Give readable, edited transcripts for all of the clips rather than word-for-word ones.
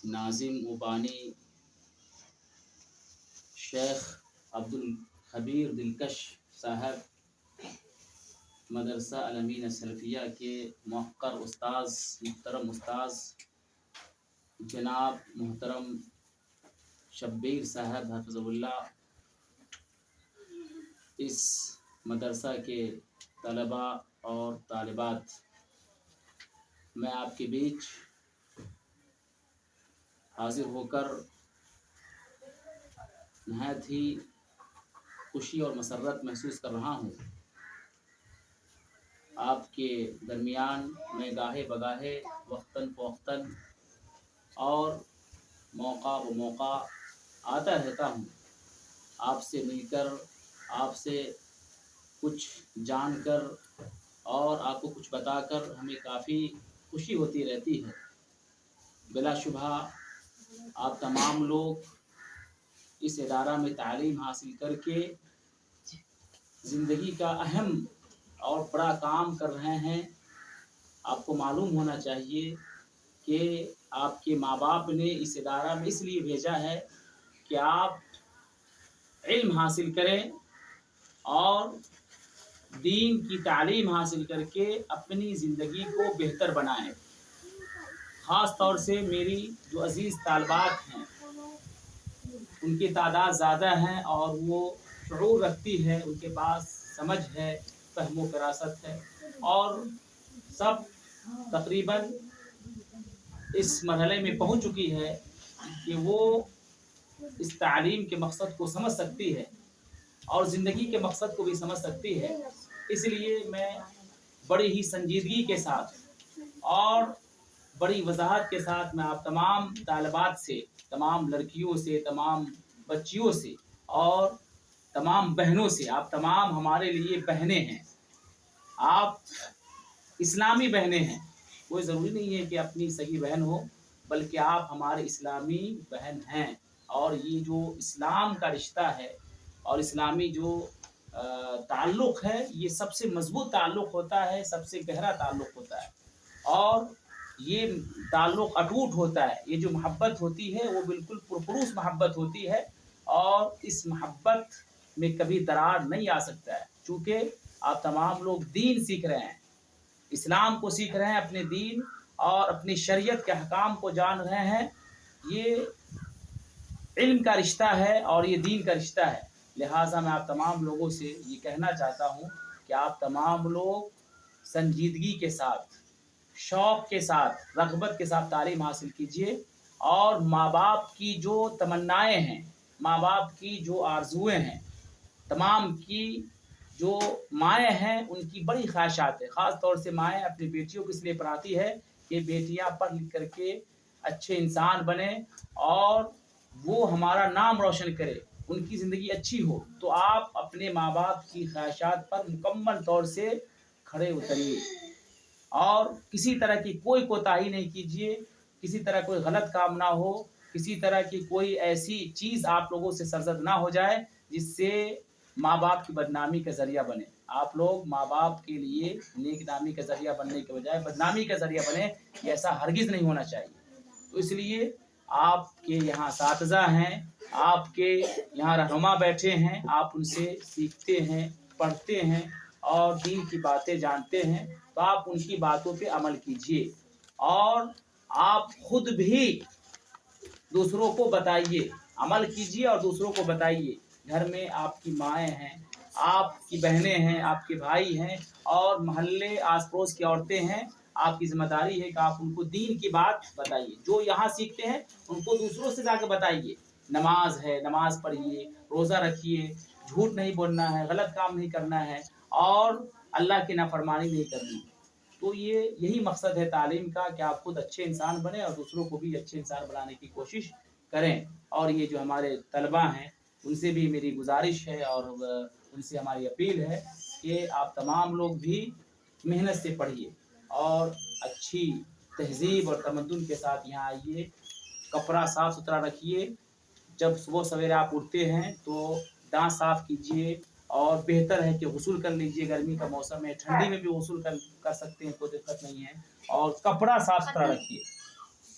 ناظم و بانی شیخ عبدالخبیر دلکش صاحب مدرسہ الامین سلفیہ کے موقر استاذ محترم استاذ جناب محترم شبیر صاحب حفظ اللہ، اس مدرسہ کے طلباء اور طالبات، میں آپ کے بیچ حاضر ہو کر نہایت ہی خوشی اور مسرت محسوس کر رہا ہوں۔ آپ کے درمیان میں گاہے بگاہے وقتاً فوقتاً اور موقع و موقع آتا رہتا ہوں، آپ سے مل کر، آپ سے کچھ جان کر اور آپ کو کچھ بتا کر ہمیں کافی خوشی ہوتی رہتی ہے۔ بلا شبہ آپ تمام لوگ اس ادارہ میں تعلیم حاصل کر کے زندگی کا اہم اور بڑا کام کر رہے ہیں۔ آپ کو معلوم ہونا چاہیے کہ آپ کے ماں باپ نے اس ادارہ میں اس لیے بھیجا ہے کہ آپ علم حاصل کریں اور دین کی تعلیم حاصل کر کے اپنی زندگی کو بہتر بنائیں۔ خاص طور سے میری جو عزیز طالبات ہیں، ان کی تعداد زیادہ ہیں اور وہ شعور رکھتی ہے، ان کے پاس سمجھ ہے، فہم و فراست ہے، اور سب تقریباً اس مرحلے میں پہنچ چکی ہے کہ وہ اس تعلیم کے مقصد کو سمجھ سکتی ہے اور زندگی کے مقصد کو بھی سمجھ سکتی ہے۔ اس لیے میں بڑی ہی سنجیدگی کے ساتھ اور بڑی وضاحت کے ساتھ میں آپ تمام طالبات سے، تمام لڑکیوں سے، تمام بچیوں سے اور تمام بہنوں سے، آپ تمام ہمارے لیے بہنیں ہیں، آپ اسلامی بہنیں ہیں۔ کوئی ضروری نہیں ہے کہ اپنی سگی بہن ہو، بلکہ آپ ہمارے اسلامی بہن ہیں، اور یہ جو اسلام کا رشتہ ہے اور اسلامی جو تعلق ہے، یہ سب سے مضبوط تعلق ہوتا ہے، سب سے گہرا تعلق ہوتا ہے، اور یہ تعلق اٹوٹ ہوتا ہے۔ یہ جو محبت ہوتی ہے وہ بالکل پرخلوص محبت ہوتی ہے، اور اس محبت میں کبھی درار نہیں آ سکتا ہے، چونکہ آپ تمام لوگ دین سیکھ رہے ہیں، اسلام کو سیکھ رہے ہیں، اپنے دین اور اپنی شریعت کے احکام کو جان رہے ہیں۔ یہ علم کا رشتہ ہے اور یہ دین کا رشتہ ہے۔ لہٰذا میں آپ تمام لوگوں سے یہ کہنا چاہتا ہوں کہ آپ تمام لوگ سنجیدگی کے ساتھ، شوق کے ساتھ، رغبت کے ساتھ تعلیم حاصل کیجیے، اور ماں باپ کی جو تمنائیں ہیں، ماں باپ کی جو آرزوئیں ہیں، تمام کی جو مائیں ہیں، ان کی بڑی خواہشات ہے۔ خاص طور سے مائیں اپنی بیٹیوں کو اس لیے پڑھاتی ہے کہ بیٹیاں پڑھ لکھ کر کے اچھے انسان بنیں اور وہ ہمارا نام روشن کرے، ان کی زندگی اچھی ہو۔ تو آپ اپنے ماں باپ کی خواہشات پر مکمل طور سے کھڑے اتریے، اور کسی طرح کی کوئی کوتاہی نہیں کیجیے، کسی طرح کوئی غلط کام نہ ہو، کسی طرح کی کوئی ایسی چیز آپ لوگوں سے سرزد نہ ہو جائے جس سے ماں باپ کی بدنامی کا ذریعہ بنے۔ آپ لوگ ماں باپ کے لیے نیک نامی کا ذریعہ بننے کے بجائے بدنامی کا ذریعہ بنے، یہ ایسا ہرگز نہیں ہونا چاہیے۔ تو اس لیے آپ کے یہاں اساتذہ ہیں، آپ کے یہاں رہنما بیٹھے ہیں، آپ ان سے سیکھتے ہیں، پڑھتے ہیں اور دین کی باتیں جانتے ہیں، تو آپ ان کی باتوں پہ عمل کیجیے، اور آپ خود بھی دوسروں کو بتائیے، عمل کیجیے اور دوسروں کو بتائیے۔ گھر میں آپ کی مائیں ہیں، آپ کی بہنیں ہیں، آپ کے بھائی ہیں، اور محلے آس پڑوس کی عورتیں ہیں، آپ کی ذمہ داری ہے کہ آپ ان کو دین کی بات بتائیے۔ جو یہاں سیکھتے ہیں ان کو دوسروں سے جا کے بتائیے۔ نماز ہے، نماز پڑھیے، روزہ رکھیے، جھوٹ نہیں بولنا ہے، غلط کام نہیں کرنا ہے، اور اللہ کی نافرمانی نہیں کرنی ہے۔ تو یہی مقصد ہے تعلیم کا، کہ آپ خود اچھے انسان بنیں اور دوسروں کو بھی اچھے انسان بنانے کی کوشش کریں۔ اور یہ جو ہمارے طلباء ہیں ان سے بھی میری گزارش ہے اور ان سے ہماری اپیل ہے کہ آپ تمام لوگ بھی محنت سے پڑھیے اور اچھی تہذیب اور تمدن کے ساتھ یہاں آئیے۔ کپڑا صاف ستھرا رکھیے، جب صبح سویرے آپ اٹھتے ہیں تو دانت صاف کیجیے، اور بہتر ہے کہ غسل کر لیجیے۔ گرمی کا موسم ہے، ٹھنڈی میں بھی غسل کر سکتے ہیں، کوئی دقت نہیں ہے، اور کپڑا صاف ستھرا رکھیے۔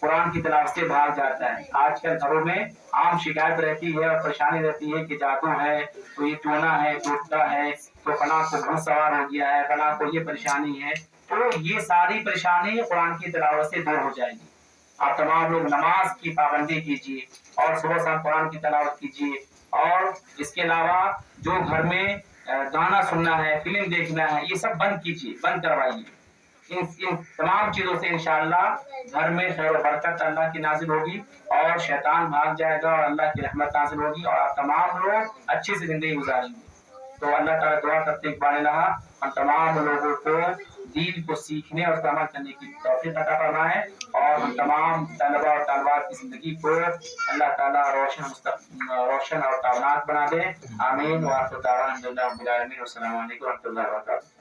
قرآن کی تلاوت سے بھاگ جاتا ہے. آج کل گھروں میں عام شکایت رہتی ہے اور پریشانی رہتی ہے کہ جادو ہے، تو یہ ٹونا ہے، ٹوٹتا ہے، تو فلاں کو بھوت سوار ہو گیا ہے، فلاں کو یہ پریشانی ہے. تو یہ ساری پریشانی قرآن کی تلاوت سے دور ہو جائے گی. آپ تمام لوگ نماز کی پابندی کیجیے اور صبح شام قرآن کی تلاوت کیجیے. اور اس کے علاوہ جو گھر میں گانا سننا ہے، فلم دیکھنا ہے، یہ سب بند کیجیے، بند کروائیے. ان تمام چیزوں سے انشاءاللہ گھر میں خیر و برکت اللہ کی نازل ہوگی اور شیطان بھاگ جائے گا اور اللہ کی رحمت نازل ہوگی اور آپ تمام لوگ اچھی سے زندگی گزاریں گے. تو اللہ تعالیٰ دعا کرتے اقبال لہا ہم تمام لوگوں کو دین کو سیکھنے اور عمل کرنے کی توفیق عطا فرمائے اور ہم تمام طلبہ اور طالبات کی زندگی کو اللہ تعالیٰ روشن اور تابناک بنا دے. آمین. وآخر دعوانا الحمدللہ رب العالمین. والسلام علیکم و رحمۃ اللہ وبرکاتہ.